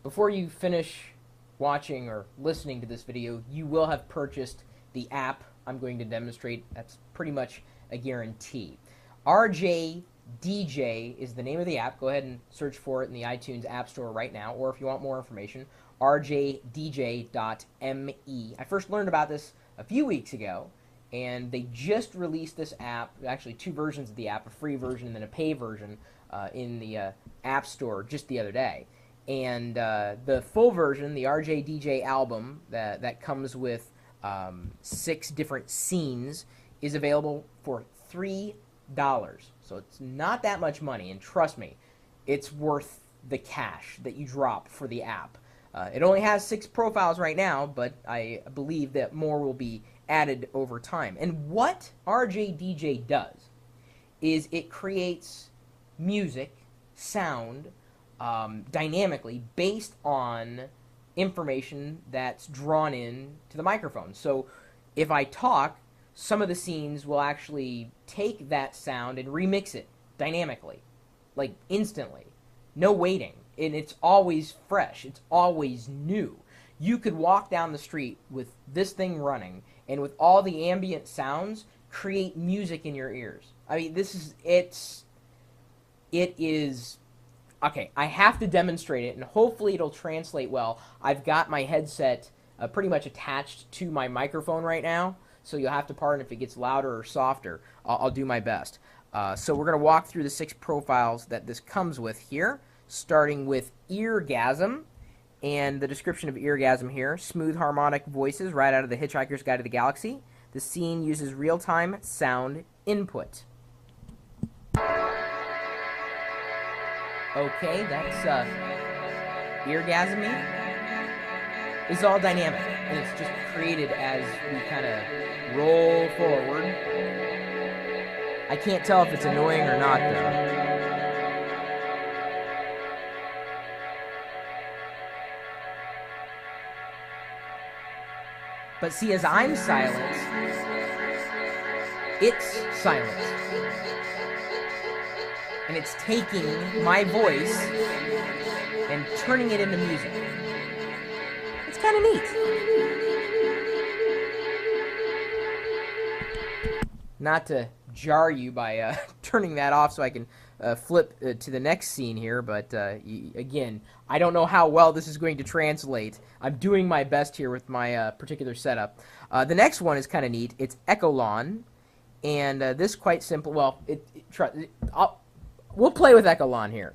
before you finish watching or listening to this video, you will have purchased the app I'm going to demonstrate. That's pretty much a guarantee. RJDJ is the name of the app. Go ahead and search for it in the iTunes App Store right now, or if you want more information, rjdj.me. I first learned about this a few weeks ago, and they just released this app, actually two versions of the app, a free version and then a pay version in the App Store just the other day. And the full version, the RJDJ album that comes with 6 different scenes, is available for $3. So it's not that much money, and trust me, it's worth the cash that you drop for the app. It only has 6 profiles right now, but I believe that more will be added over time. And what RJDJ does is it creates music, sound, dynamically based on information that's drawn in to the microphone. So if I talk, some of the scenes will actually take that sound and remix it dynamically, like instantly. No waiting. And it's always fresh. It's always new. You could walk down the street with this thing running and with all the ambient sounds create music in your ears. I mean, it is okay, I have to demonstrate it, and hopefully it'll translate well. I've got my headset pretty much attached to my microphone right now, so you'll have to pardon if it gets louder or softer. I'll do my best. So we're going to walk through the 6 profiles that this comes with here, starting with Eargasm. And the description of Eargasm here: smooth harmonic voices right out of the Hitchhiker's Guide to the Galaxy. The scene uses real-time sound input. Okay, that's Eargasm-y. It's all dynamic, and it's just created as we kind of roll forward. I can't tell if it's annoying or not, though. But see, as I'm silent, it's silent. And it's taking my voice and turning it into music. It's kind of neat. Not to jar you by turning that off so I can flip to the next scene here, but again, I don't know how well this is going to translate. I'm doing my best here with my particular setup. The next one is kind of neat. It's Echolon, and this quite simple. Well, we'll play with Echolon here.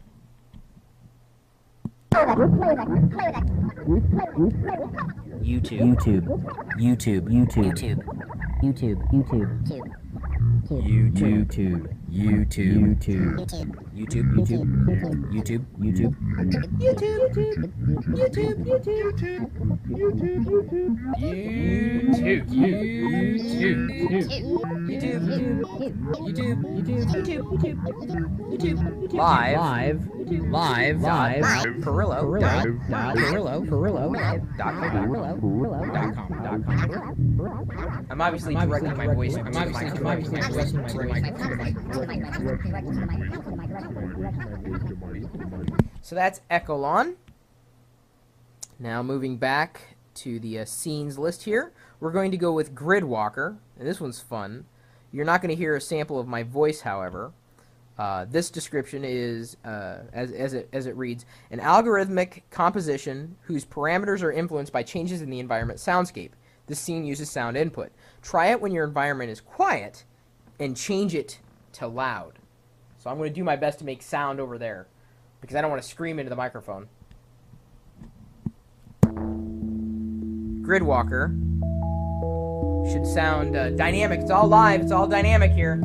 YouTube. Live. I'm obviously directing my voice to the microphone. So that's Echolon. Now moving back to the scenes list here, we're going to go with Gridwalker, and this one's fun. You're not going to hear a sample of my voice, however. This description is, as it reads, an algorithmic composition whose parameters are influenced by changes in the environment soundscape. This scene uses sound input. Try it when your environment is quiet and change it to loud. So I'm going to do my best to make sound over there because I don't want to scream into the microphone. Gridwalker should sound dynamic. It's all live. It's all dynamic here.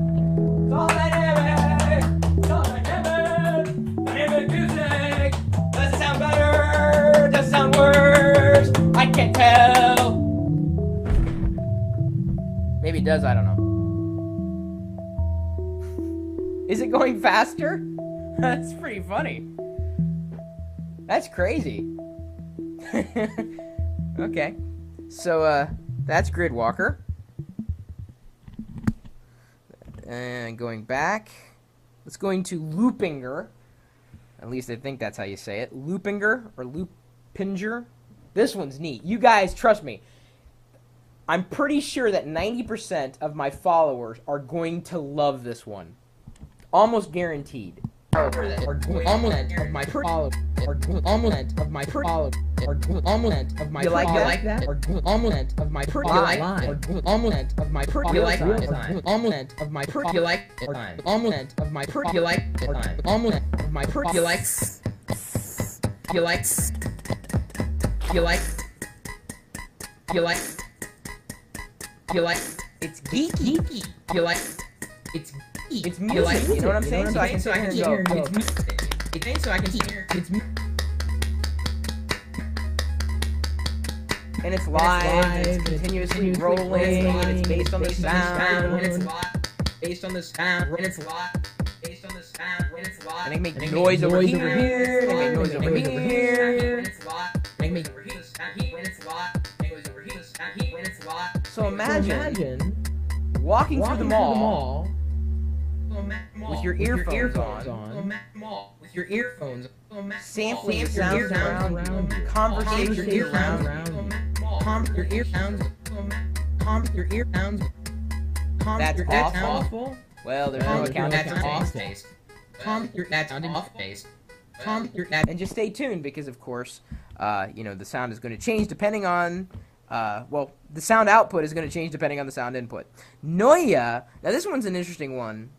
It's all dynamic. It's all dynamic. Dynamic music. Does it sound better? Does it sound worse? I can't tell. Maybe it does. I don't know. Is it going faster? That's pretty funny. That's crazy. Okay. So, that's Gridwalker. And going back, let's go into Loopinger. At least I think that's how you say it. Loopinger or Pinger. This one's neat. You guys, trust me. I'm pretty sure that 90% of my followers are going to love this one. Almost guaranteed. Almost of my followers are almost of my followers are almost of my. You like that? Or almost of my. You like almost of my. You like almost of my. You like almost of my. You like almost of my. You like. You like. You like. You like. You like. It's geeky. You like. It's. It's music. You, like, you know what I'm saying? So I can sit here and go. It's music. So I can sit here. It's music. And it's live. It's continuously rolling. And it's based on the sound. And it's live. Based on the sound. And it's live. Based on the sound. And it's live. And they make noise over here. They make noise over here. And it's live. They make over here. And it's live. Noise over here. And it's live. So imagine walking through the mall. With your earphones on, with your earphones, sampling sounds around you, conversation around your ear sounds, your ear sounds. That's awful. Well, there's no account. That's off base. That's off base. And just stay tuned because, of course, the sound is going to change depending on. The sound output is going to change depending on the sound input. Noia. Now, this one's an interesting one.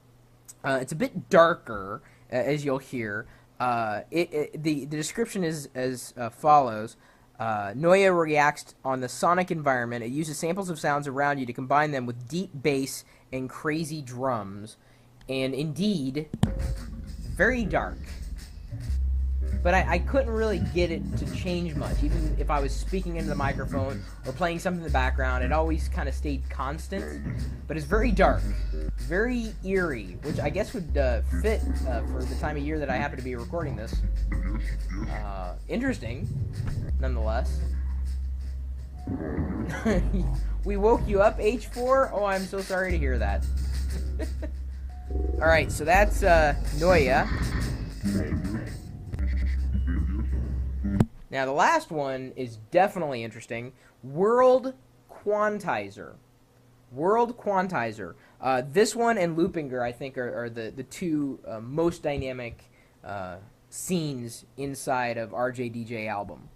It's a bit darker, as you'll hear. The description is as follows. Noia reacts on the sonic environment. It uses samples of sounds around you to combine them with deep bass and crazy drums. And indeed, very dark. But I couldn't really get it to change much. Even if I was speaking into the microphone or playing something in the background, it always kind of stayed constant. But it's very dark, very eerie, which I guess would fit for the time of year that I happen to be recording this. Interesting, nonetheless. We woke you up, H4? Oh, I'm so sorry to hear that. Alright, so that's Noia. Now, the last one is definitely interesting. World Quantizer. World Quantizer. This one and Loopinger, I think, are the two most dynamic scenes inside of RJDJ album.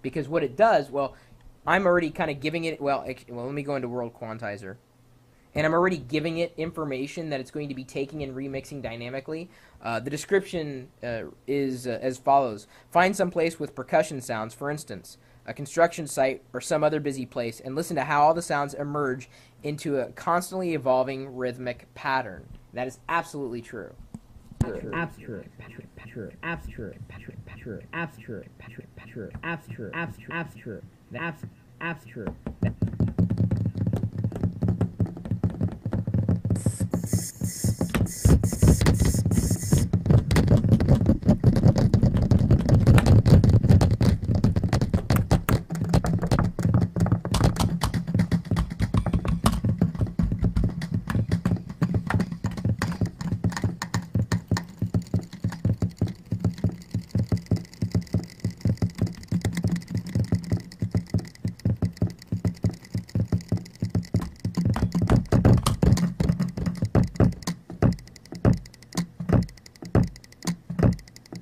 Because what it does, well, I'm already kind of giving it, well, let me go into World Quantizer. And I'm already giving it information that it's going to be taking and remixing dynamically. The description is as follows. Find some place with percussion sounds, for instance, a construction site or some other busy place, and listen to how all the sounds emerge into a constantly evolving rhythmic pattern. That is absolutely true.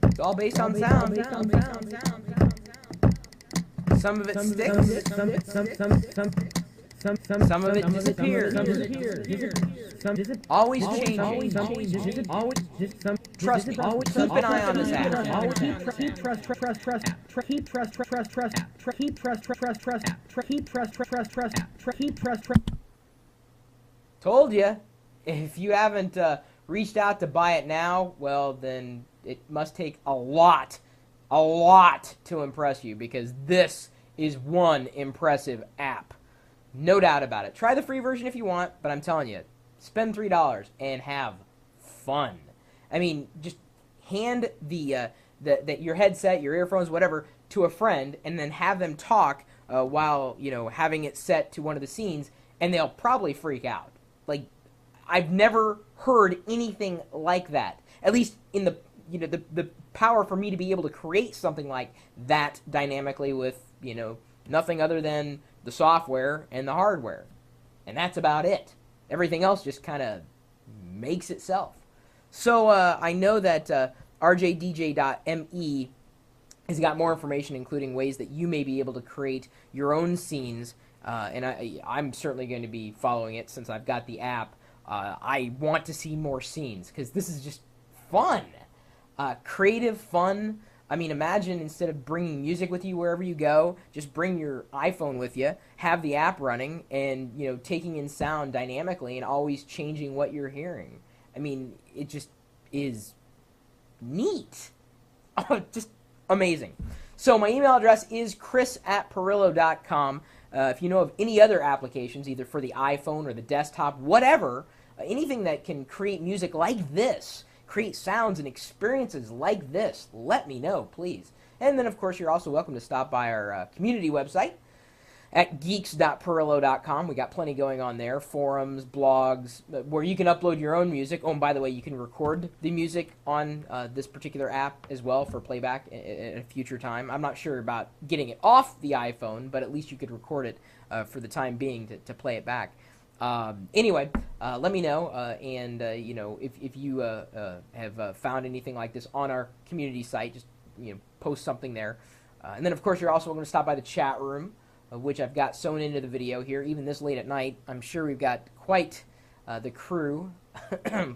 It's all based on sound. Some of it sticks. Some of it disappears. Always changing. Trust me. Keep an eye on this app. Told you. If you haven't reached out to buy it now, well, then it must take a lot to impress you, because this is one impressive app. No doubt about it. Try the free version if you want, but I'm telling you, spend $3 and have fun. I mean, just hand your headset, your earphones, whatever, to a friend, and then have them talk while, having it set to one of the scenes, and they'll probably freak out. Like, I've never heard anything like that. At least in the power for me to be able to create something like that dynamically with, nothing other than the software and the hardware. And that's about it. Everything else just kind of makes itself. So I know that RJDJ.me has got more information, including ways that you may be able to create your own scenes. And I'm certainly going to be following it since I've got the app. I want to see more scenes because this is just fun. Creative fun. I mean, imagine instead of bringing music with you wherever you go, just bring your iPhone with you, have the app running, and, taking in sound dynamically and always changing what you're hearing. I mean, it just is neat. Just amazing. So my email address is chris@perillo.com. If you know of any other applications, either for the iPhone or the desktop, whatever, anything that can create music like this, create sounds and experiences like this, let me know, please. And then, of course, you're also welcome to stop by our community website at geeks.perillo.com. We got plenty going on there, forums, blogs, where you can upload your own music. Oh, and by the way, you can record the music on this particular app as well for playback at a future time. I'm not sure about getting it off the iPhone, but at least you could record it for the time being to play it back. Anyway, let me know, and if you have found anything like this on our community site, just post something there. And then, of course, you're also welcome to stop by the chat room, which I've got sewn into the video here, even this late at night. I'm sure we've got quite the crew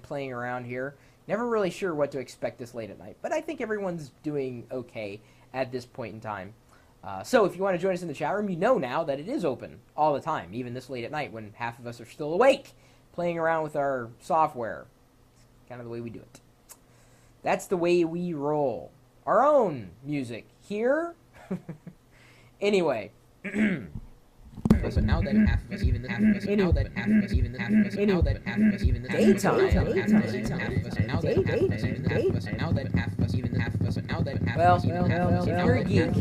playing around here. Never really sure what to expect this late at night, but I think everyone's doing okay at this point in time. So if you want to join us in the chat room, you know now that it is open all the time, even this late at night when half of us are still awake, playing around with our software. It's kind of the way we do it. That's the way we roll. Our own music here. Anyway. So now that half of us, even the half of us, now that half of us, even the half of us, now that half of us, even the half of us, now that half of us, even the half of us, now that half of us, even the half of us, now that half of us, even the half of us, now that half of us, even the half of us, if you're a geek,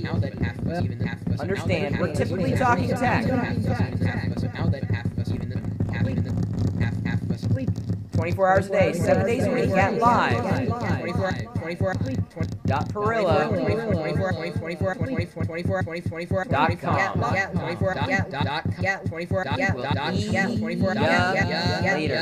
now that half of us, even the half of us, understand, we're typically talking tech. Now that half of us, even the half of us, 24 hours a day, 7 days a week at live. 24 Dot Perillo. Dot com. Later.